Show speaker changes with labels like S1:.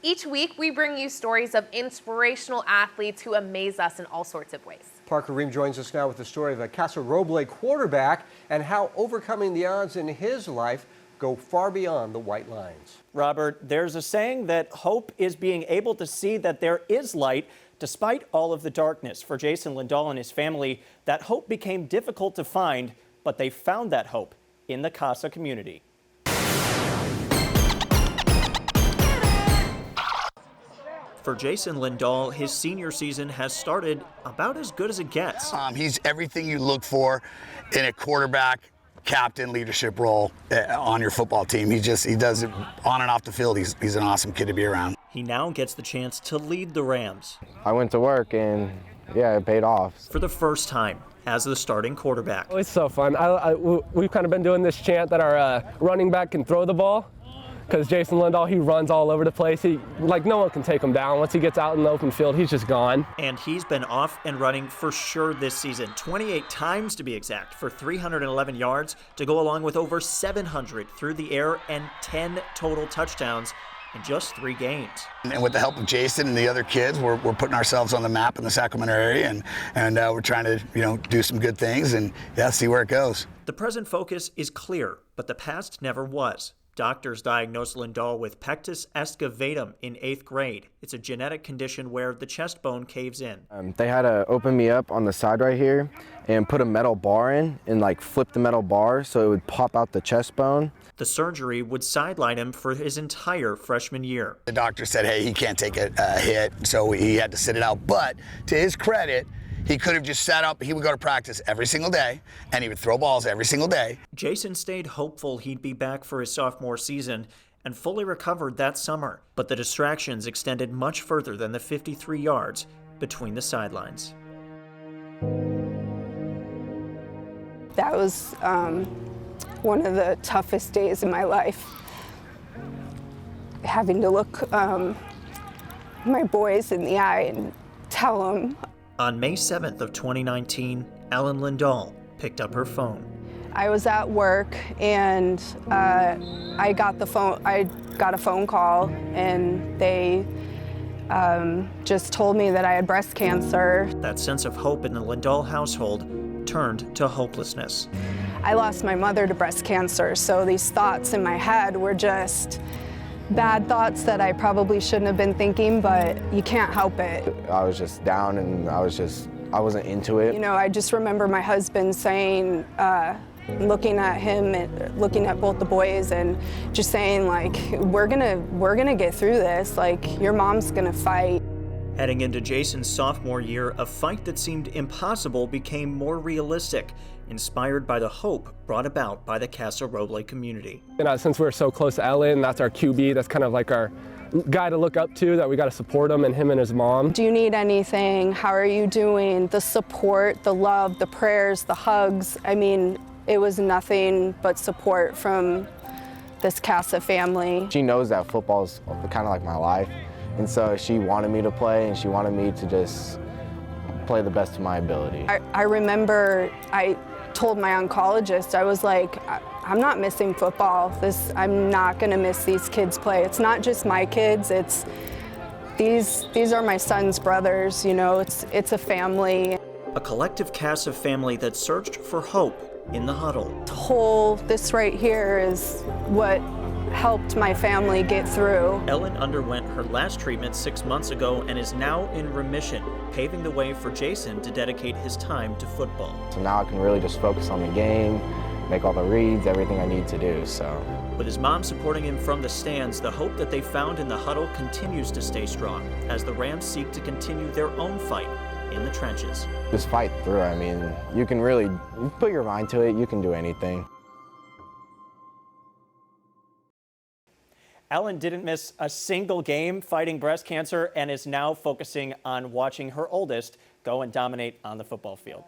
S1: Each week, we bring you stories of inspirational athletes who amaze us in all sorts of ways.
S2: Parker Ream joins us now with the story of a Casa Roble quarterback and how overcoming the odds in his life go far beyond the white lines.
S3: Robert, there's a saying that hope is being able to see that there is light despite all of the darkness. For Jason Lindahl and his family, that hope became difficult to find, but they found that hope in the Casa community. For Jason Lindahl, his senior season has started about as good as it gets.
S4: He's everything you look for in a quarterback, captain, leadership role on your football team. He does it on and off the field. He's an awesome kid to be around.
S3: He now gets the chance to lead the Rams.
S5: I went to work and yeah, it paid off.
S3: For the first time as the starting quarterback.
S6: It's so fun. We've kind of been doing this chant that our running back can throw the ball. Because Jason Lindahl, he runs all over the place. No one can take him down. Once he gets out in the open field, he's just gone.
S3: And he's been off and running for sure this season, 28 times to be exact, for 311 yards to go along with over 700 through the air and 10 total touchdowns in just 3 games.
S4: And with the help of Jason and the other kids, we're putting ourselves on the map in the Sacramento area, and we're trying to do some good things and see where it goes.
S3: The present focus is clear, but the past never was. Doctors diagnosed Lindahl with pectus excavatum in 8th grade. It's a genetic condition where the chest bone caves in.
S5: They had to open me up on the side right here and put a metal bar in and flip the metal bar so it would pop out the chest bone.
S3: The surgery would sideline him for his entire freshman year.
S4: The doctor said, hey, he can't take a hit, so he had to sit it out. But to his credit, he could have just sat up. He would go to practice every single day, and he would throw balls every single day.
S3: Jason stayed hopeful he'd be back for his sophomore season and fully recovered that summer. But the distractions extended much further than the 53 yards between the sidelines.
S7: That was one of the toughest days of my life. Having to look my boys in the eye and tell them.
S3: On May 7th of 2019, Ellen Lindahl picked up her phone.
S7: I was at work and I got a phone call, and they just told me that I had breast cancer.
S3: That sense of hope in the Lindahl household turned to hopelessness.
S7: I lost my mother to breast cancer, so these thoughts in my head were just bad thoughts that I probably shouldn't have been thinking, but you can't help it.
S5: I was just down and I wasn't into it.
S7: I just remember my husband saying, looking at him and looking at both the boys and just saying, we're gonna get through this, your mom's gonna fight.
S3: Heading into Jason's sophomore year, a fight that seemed impossible became more realistic, inspired by the hope brought about by the Casa Roble community.
S6: Since we're so close to Ellen, that's our QB, that's kind of our guy to look up to, that we got to support him and his mom.
S7: Do you need anything? How are you doing? The support, the love, the prayers, the hugs. It was nothing but support from this Casa family.
S5: She knows that football's kind of like my life, and so she wanted me to play, and she wanted me to just play the best of my ability.
S7: I remember I told my oncologist, I was like, I'm not missing football. I'm not gonna miss these kids' play. It's not just my kids, these are my son's brothers, it's a family.
S3: A collective Casa family that searched for hope in the huddle.
S7: This right here is what helped my family get through.
S3: Ellen underwent her last treatment 6 months ago and is now in remission, paving the way for Jason to dedicate his time to football.
S5: So now I can really just focus on the game, make all the reads, everything I need to do, so.
S3: With his mom supporting him from the stands, the hope that they found in the huddle continues to stay strong as the Rams seek to continue their own fight in the trenches.
S5: Just fight through. You can really put your mind to it, you can do anything.
S3: Ellen didn't miss a single game fighting breast cancer and is now focusing on watching her oldest go and dominate on the football field.